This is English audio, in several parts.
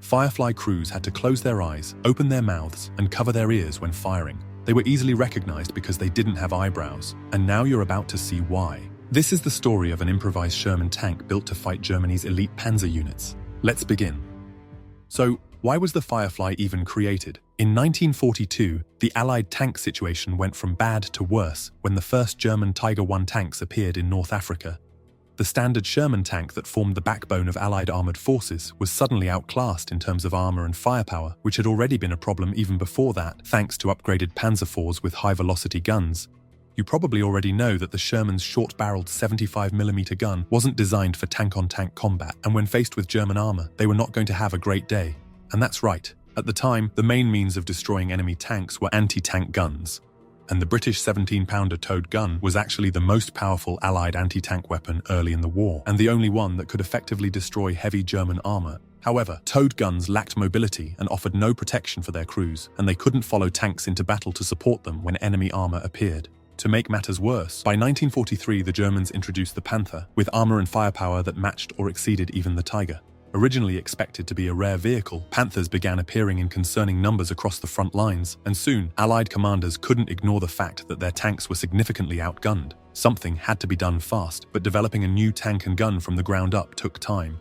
Firefly crews had to close their eyes, open their mouths, and cover their ears when firing. They were easily recognized because they didn't have eyebrows, and now you're about to see why. This is the story of an improvised Sherman tank built to fight Germany's elite panzer units. Let's begin. So, why was the Firefly even created? In 1942, the Allied tank situation went from bad to worse when the first German Tiger I tanks appeared in North Africa. The standard Sherman tank that formed the backbone of Allied armored forces was suddenly outclassed in terms of armor and firepower, which had already been a problem even before that, thanks to upgraded Panzer IVs with high-velocity guns. You probably already know that the Sherman's short-barreled 75mm gun wasn't designed for tank-on-tank combat, and when faced with German armor, they were not going to have a great day. And that's right. At the time, the main means of destroying enemy tanks were anti-tank guns. And the British 17-pounder towed gun was actually the most powerful Allied anti-tank weapon early in the war, and the only one that could effectively destroy heavy German armor. However, towed guns lacked mobility and offered no protection for their crews, and they couldn't follow tanks into battle to support them when enemy armor appeared. To make matters worse, by 1943 the Germans introduced the Panther, with armor and firepower that matched or exceeded even the Tiger. Originally expected to be a rare vehicle, Panthers began appearing in concerning numbers across the front lines, and soon, Allied commanders couldn't ignore the fact that their tanks were significantly outgunned. Something had to be done fast, but developing a new tank and gun from the ground up took time.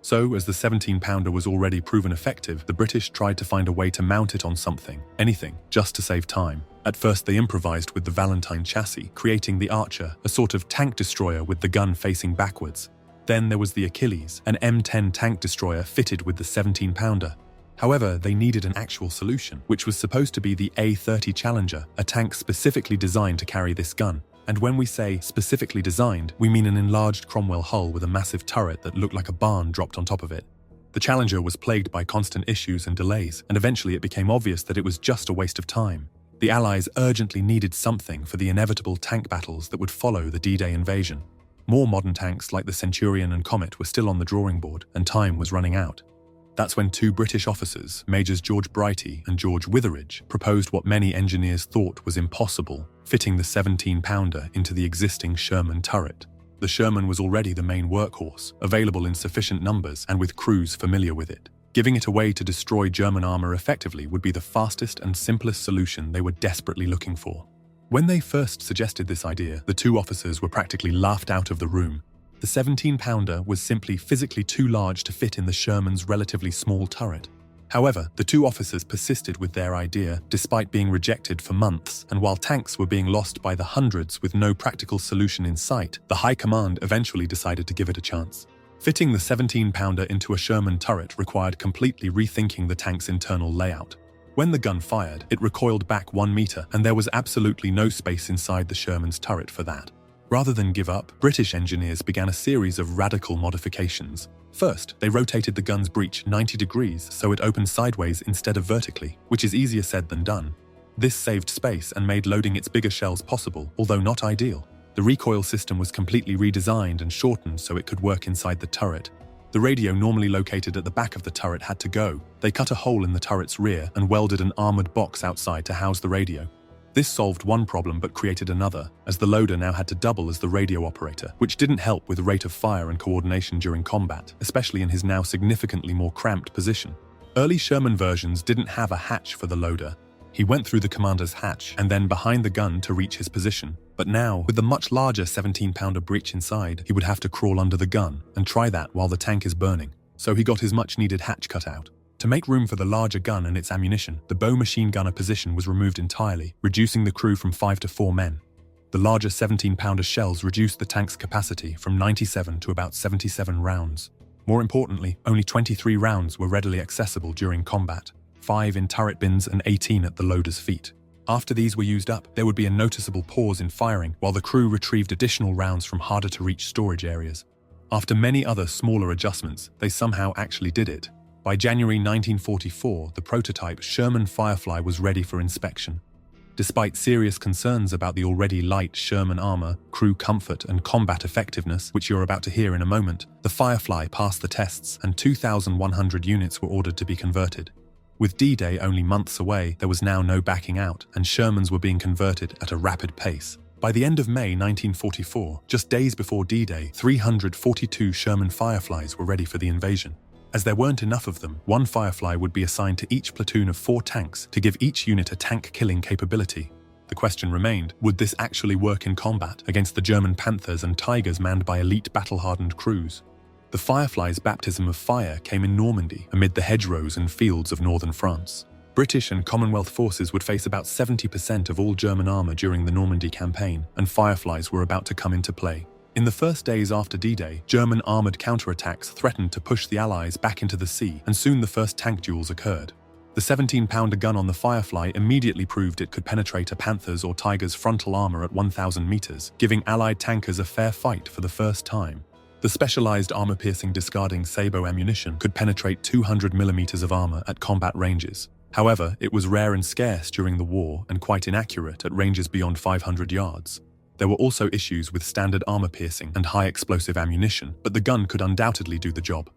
So, as the 17-pounder was already proven effective, the British tried to find a way to mount it on something, anything, just to save time. At first they improvised with the Valentine chassis, creating the Archer, a sort of tank destroyer with the gun facing backwards. Then there was the Achilles, an M10 tank destroyer fitted with the 17-pounder. However, they needed an actual solution, which was supposed to be the A30 Challenger, a tank specifically designed to carry this gun. And when we say specifically designed, we mean an enlarged Cromwell hull with a massive turret that looked like a barn dropped on top of it. The Challenger was plagued by constant issues and delays, and eventually it became obvious that it was just a waste of time. The Allies urgently needed something for the inevitable tank battles that would follow the D-Day invasion. More modern tanks like the Centurion and Comet were still on the drawing board, and time was running out. That's when two British officers, Majors George Brighty and George Witheridge, proposed what many engineers thought was impossible, fitting the 17-pounder into the existing Sherman turret. The Sherman was already the main workhorse, available in sufficient numbers and with crews familiar with it. Giving it away to destroy German armor effectively would be the fastest and simplest solution they were desperately looking for. When they first suggested this idea, the two officers were practically laughed out of the room. The 17-pounder was simply physically too large to fit in the Sherman's relatively small turret. However, the two officers persisted with their idea, despite being rejected for months, and while tanks were being lost by the hundreds with no practical solution in sight, the High Command eventually decided to give it a chance. Fitting the 17-pounder into a Sherman turret required completely rethinking the tank's internal layout. When the gun fired, it recoiled back 1 meter, and there was absolutely no space inside the Sherman's turret for that. Rather than give up, British engineers began a series of radical modifications. First, they rotated the gun's breech 90 degrees so it opened sideways instead of vertically, which is easier said than done. This saved space and made loading its bigger shells possible, although not ideal. The recoil system was completely redesigned and shortened so it could work inside the turret. The radio normally located at the back of the turret had to go. They cut a hole in the turret's rear and welded an armored box outside to house the radio. This solved one problem but created another, as the loader now had to double as the radio operator, which didn't help with rate of fire and coordination during combat, especially in his now significantly more cramped position. Early Sherman versions didn't have a hatch for the loader. He went through the commander's hatch and then behind the gun to reach his position. But now, with the much larger 17-pounder breech inside, he would have to crawl under the gun and try that while the tank is burning. So he got his much-needed hatch cut out. To make room for the larger gun and its ammunition, the bow machine gunner position was removed entirely, reducing the crew from 5 to 4 men. The larger 17-pounder shells reduced the tank's capacity from 97 to about 77 rounds. More importantly, only 23 rounds were readily accessible during combat, 5 in turret bins and 18 at the loader's feet. After these were used up, there would be a noticeable pause in firing while the crew retrieved additional rounds from harder-to-reach storage areas. After many other smaller adjustments, they somehow actually did it. By January 1944, the prototype Sherman Firefly was ready for inspection. Despite serious concerns about the already light Sherman armor, crew comfort, and combat effectiveness, which you're about to hear in a moment, the Firefly passed the tests and 2,100 units were ordered to be converted. With D-Day only months away, there was now no backing out, and Shermans were being converted at a rapid pace. By the end of May 1944, just days before D-Day, 342 Sherman Fireflies were ready for the invasion. As there weren't enough of them, one Firefly would be assigned to each platoon of 4 tanks to give each unit a tank-killing capability. The question remained, would this actually work in combat against the German Panthers and Tigers manned by elite battle-hardened crews? The Firefly's baptism of fire came in Normandy, amid the hedgerows and fields of northern France. British and Commonwealth forces would face about 70% of all German armor during the Normandy campaign, and Fireflies were about to come into play. In the first days after D-Day, German armored counterattacks threatened to push the Allies back into the sea, and soon the first tank duels occurred. The 17-pounder gun on the Firefly immediately proved it could penetrate a Panther's or Tiger's frontal armor at 1,000 meters, giving Allied tankers a fair fight for the first time. The specialized armor-piercing discarding sabot ammunition could penetrate 200 millimeters of armor at combat ranges. However, it was rare and scarce during the war and quite inaccurate at ranges beyond 500 yards. There were also issues with standard armor-piercing and high-explosive ammunition, but the gun could undoubtedly do the job.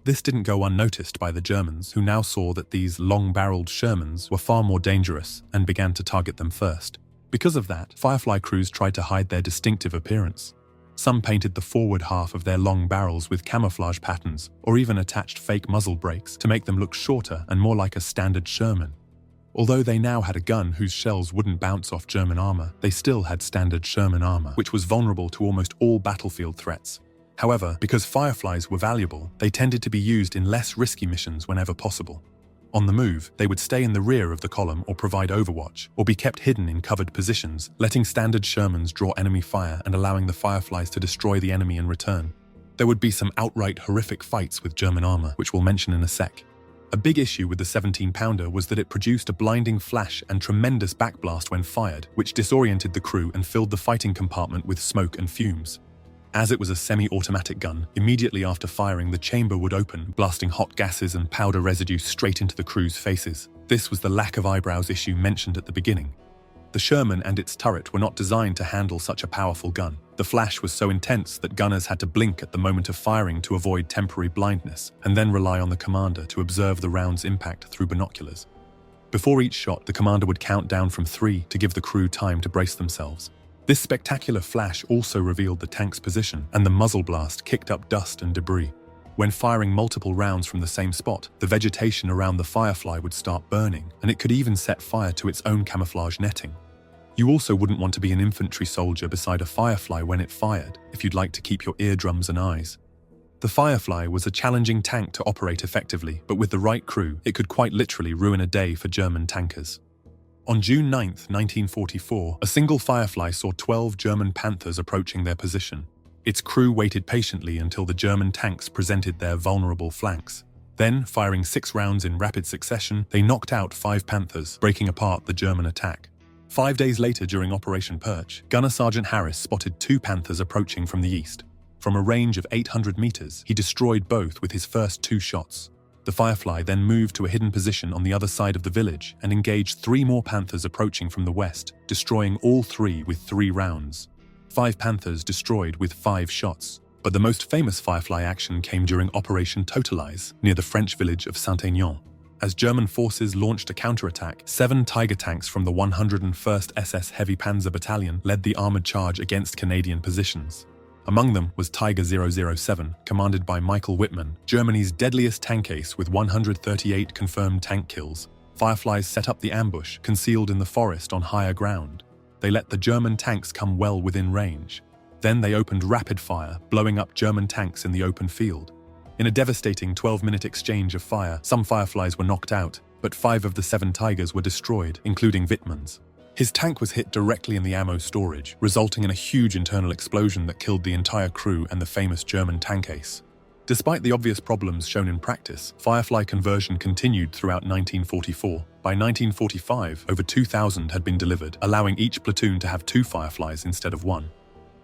This didn't go unnoticed by the Germans, who now saw that these long-barreled Shermans were far more dangerous and began to target them first. Because of that, Firefly crews tried to hide their distinctive appearance. Some painted the forward half of their long barrels with camouflage patterns, or even attached fake muzzle brakes to make them look shorter and more like a standard Sherman. Although they now had a gun whose shells wouldn't bounce off German armor, they still had standard Sherman armor, which was vulnerable to almost all battlefield threats. However, because Fireflies were valuable, they tended to be used in less risky missions whenever possible. On the move, they would stay in the rear of the column or provide overwatch, or be kept hidden in covered positions, letting standard Shermans draw enemy fire and allowing the Fireflies to destroy the enemy in return. There would be some outright horrific fights with German armor, which we'll mention in a sec. A big issue with the 17-pounder was that it produced a blinding flash and tremendous backblast when fired, which disoriented the crew and filled the fighting compartment with smoke and fumes. As it was a semi-automatic gun, immediately after firing the chamber would open, blasting hot gases and powder residue straight into the crew's faces. This was the lack of eyebrows issue mentioned at the beginning. The Sherman and its turret were not designed to handle such a powerful gun. The flash was so intense that gunners had to blink at the moment of firing to avoid temporary blindness, and then rely on the commander to observe the round's impact through binoculars. Before each shot, the commander would count down from 3 to give the crew time to brace themselves. This spectacular flash also revealed the tank's position, and the muzzle blast kicked up dust and debris. When firing multiple rounds from the same spot, the vegetation around the Firefly would start burning, and it could even set fire to its own camouflage netting. You also wouldn't want to be an infantry soldier beside a Firefly when it fired, if you'd like to keep your eardrums and eyes. The Firefly was a challenging tank to operate effectively, but with the right crew, it could quite literally ruin a day for German tankers. On June 9, 1944, a single Firefly saw 12 German Panthers approaching their position. Its crew waited patiently until the German tanks presented their vulnerable flanks. Then, firing 6 rounds in rapid succession, they knocked out 5 Panthers, breaking apart the German attack. 5 days later, during Operation Perch, Gunner Sergeant Harris spotted 2 Panthers approaching from the east. From a range of 800 meters, he destroyed both with his first 2 shots. The Firefly then moved to a hidden position on the other side of the village and engaged 3 more Panthers approaching from the west, destroying all 3 with 3 rounds. 5 Panthers destroyed with 5 shots. But the most famous Firefly action came during Operation Totalize, near the French village of Saint-Aignan. As German forces launched a counterattack, 7 Tiger tanks from the 101st SS Heavy Panzer Battalion led the armored charge against Canadian positions. Among them was Tiger 007, commanded by Michael Wittmann, Germany's deadliest tank ace with 138 confirmed tank kills. Fireflies set up the ambush, concealed in the forest on higher ground. They let the German tanks come well within range. Then they opened rapid fire, blowing up German tanks in the open field. In a devastating 12-minute exchange of fire, some Fireflies were knocked out, but 5 of the 7 Tigers were destroyed, including Wittmann's. His tank was hit directly in the ammo storage, resulting in a huge internal explosion that killed the entire crew and the famous German tank ace. Despite the obvious problems shown in practice, Firefly conversion continued throughout 1944. By 1945, over 2,000 had been delivered, allowing each platoon to have 2 Fireflies instead of 1.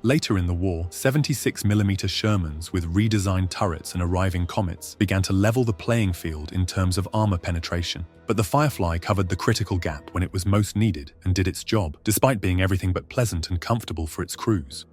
Later in the war, 76mm Shermans with redesigned turrets and arriving Comets began to level the playing field in terms of armor penetration. But the Firefly covered the critical gap when it was most needed and did its job, despite being everything but pleasant and comfortable for its crews.